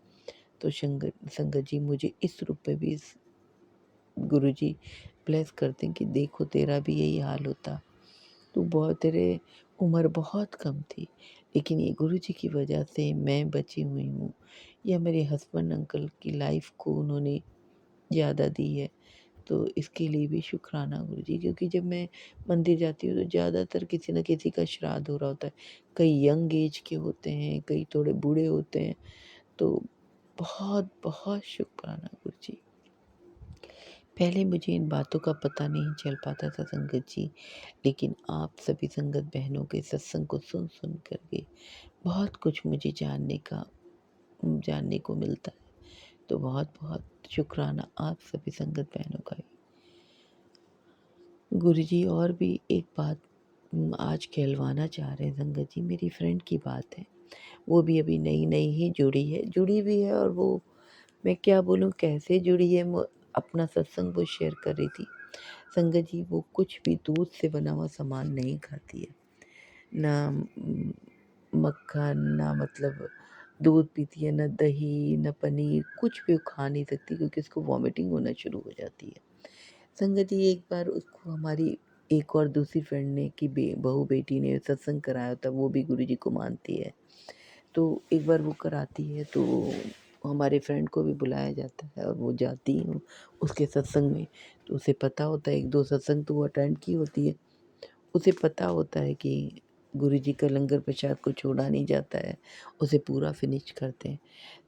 तो संगत जी, मुझे इस रूप में भी गुरुजी ब्लेस करते हैं कि देखो तेरा भी यही हाल होता, तेरे उम्र बहुत कम थी, लेकिन ये गुरुजी की वजह से मैं बची हुई हूँ, या मेरे हस्बैंड अंकल की लाइफ को उन्होंने ज़्यादा दी है। तो इसके लिए भी शुक्राना गुरुजी, क्योंकि जब मैं मंदिर जाती हूँ तो ज़्यादातर किसी न किसी का श्राद्ध हो रहा होता है। कई यंग एज के होते हैं, कई थोड़े बूढ़े होते हैं। तो बहुत बहुत शुक्राना गुरुजी। पहले मुझे इन बातों का पता नहीं चल पाता था संगत जी, लेकिन आप सभी संगत बहनों के सत्संग को सुन सुन करके बहुत कुछ मुझे जानने को मिलता है। तो बहुत बहुत शुक्राना आप सभी संगत बहनों का भी। गुरुजी, और भी एक बात आज कहलवाना चाह रहे हैं संगत जी, मेरी फ्रेंड की बात है। वो भी अभी नई नई ही जुड़ी भी है, और वो, मैं क्या बोलूँ कैसे जुड़ी है, अपना सत्संग वो शेयर कर रही थी। संगत जी, वो कुछ भी दूध से बना हुआ सामान नहीं खाती है, ना मक्खन, ना मतलब दूध पीती है, ना दही, ना पनीर, कुछ भी वो खा नहीं सकती क्योंकि उसको वॉमिटिंग होना शुरू हो जाती है। संगत जी, एक बार उसको हमारी एक और दूसरी फ्रेंड ने कि बहू बेटी ने सत्संग कराया था, वो भी गुरुजी को मानती है। तो एक बार वो कराती है तो हमारे फ्रेंड को भी बुलाया जाता है, और वो जाती है उसके सत्संग में। तो उसे पता होता है, 1-2 सत्संग तो वो अटेंड की होती है। उसे पता होता है कि गुरुजी का लंगर प्रसाद को छोड़ा नहीं जाता है, उसे पूरा फिनिश करते हैं।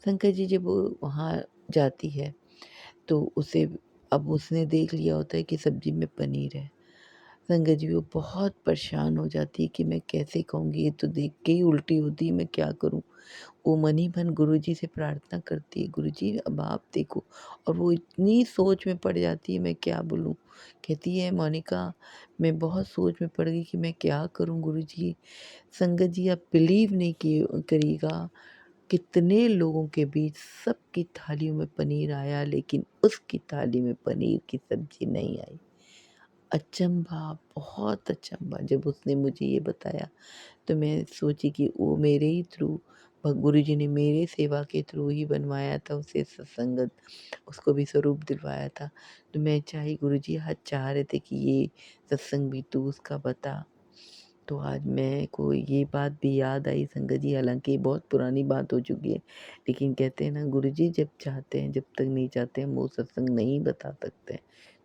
संगत जी, जब वो वहाँ जाती है तो अब उसने देख लिया होता है कि सब्ज़ी में पनीर है। संगत जी, वो बहुत परेशान हो जाती है कि मैं कैसे कहूँगी, ये तो देख के ही उल्टी होती है, मैं क्या करूँ? वो मन ही मन गुरुजी से प्रार्थना करती है, गुरुजी अब आप देखो। और वो इतनी सोच में पड़ जाती है, मैं क्या बोलूँ। कहती है, मोनिका, मैं बहुत सोच में पड़ गई कि मैं क्या करूँ गुरुजी। संगत जी, आप बिलीव नहीं करिएगा, कितने लोगों के बीच सबकी थालियों में पनीर आया, लेकिन उसकी थाली में पनीर की सब्जी नहीं आई। अचंभा, बहुत अचंभा। जब उसने मुझे ये बताया तो मैं सोची कि वो मेरे ही थ्रू, गुरुजी ने मेरे सेवा के थ्रू ही बनवाया था उसे सत्संगत, उसको भी स्वरूप दिलवाया था। तो मैं चाही गुरुजी आज चाह रहे थे कि ये सत्संग भी तू उसका बता। तो आज मैं को ये बात भी याद आई संगत जी, हालाँकि ये बहुत पुरानी बात हो चुकी है, लेकिन कहते हैं ना, गुरुजी जब चाहते हैं, जब तक नहीं चाहते हम वो सत्संग नहीं बता सकते।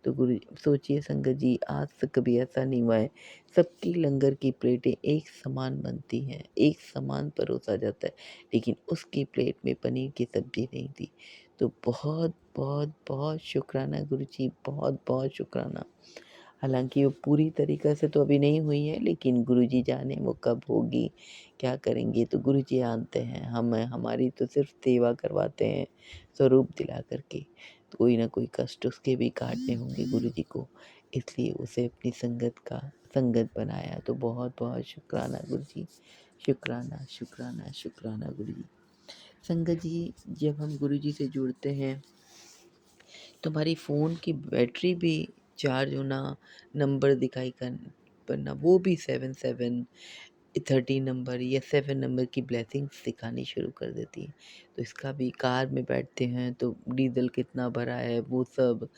तो गुरु सोचिए संगत जी, आज तक कभी ऐसा नहीं हुआ है, सबकी लंगर की प्लेटें एक समान बनती हैं, एक समान परोसा जाता है, लेकिन उसकी प्लेट में पनीर की सब्ज़ी नहीं थी। तो बहुत बहुत बहुत शुक्राना गुरुजी, बहुत बहुत शुक्राना। हालाँकि वो पूरी तरीक़े से तो अभी नहीं हुई है, लेकिन गुरुजी जाने वो कब होगी, क्या करेंगे, तो गुरुजी जानते हैं। हमारी तो सिर्फ़ सेवा करवाते हैं स्वरूप दिला कर के। तो कोई ना कोई कष्ट उसके भी काटने होंगे गुरुजी को, इसलिए उसे अपनी संगत बनाया। तो बहुत बहुत शुक्राना गुरुजी, शुक्राना शुक्राना शुक्राना गुरुजी। संगत जी, जब हम गुरुजी से जुड़ते हैं तो हमारी फ़ोन की बैटरी भी चार्ज होना, नंबर दिखाई पड़ना, वो भी 7713 नंबर या 7 नंबर की ब्लेसिंग्स दिखानी शुरू कर देती है। तो इसका भी, कार में बैठते हैं तो डीज़ल कितना भरा है वो सब,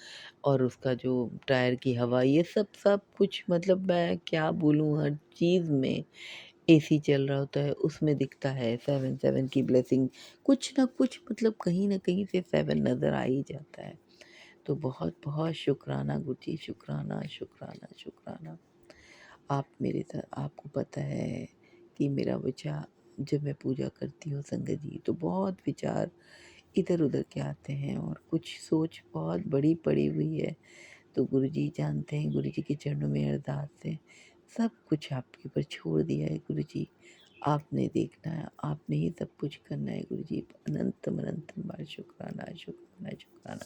और उसका जो टायर की हवा, ये सब कुछ, मतलब मैं क्या बोलूँ, हर चीज़ में एसी चल रहा होता है उसमें दिखता है 7 की ब्लेसिंग, कुछ ना कुछ, मतलब कहीं न कहीं से 7 नज़र आ ही जाता है। तो बहुत-बहुत शुक्राना गुरुजी, शुक्राना, शुक्राना, शुक्राना। आप मेरे साथ, आपको पता है कि मेरा विचार, जब मैं पूजा करती हूँ संगत जी, तो बहुत विचार इधर-उधर के आते हैं और कुछ सोच बहुत बड़ी पड़ी हुई है। तो गुरुजी जानते हैं, गुरुजी के चरणों में अरदास है, सब कुछ आपके ऊपर छोड़ दिया है गुरुजी। आपने देखना है, आपने ही सब कुछ करना है गुरुजी। अनंतम बार शुक्राना, शुक्राना, शुक्राना।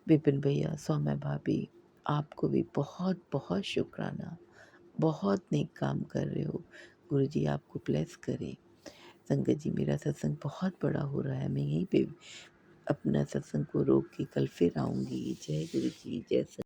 विपिन भैया, सौम्या भाभी, आपको भी बहुत-बहुत शुक्राना। बहुत नेक काम कर रहे हो। गुरुजी आपको ब्लेस करे। संगत जी, मेरा सत्संग बहुत बड़ा हो रहा है। मैं यहीं पे अपना सत्संग को रोक के कल फिर आऊँगी। जय गुरुजी, जय सत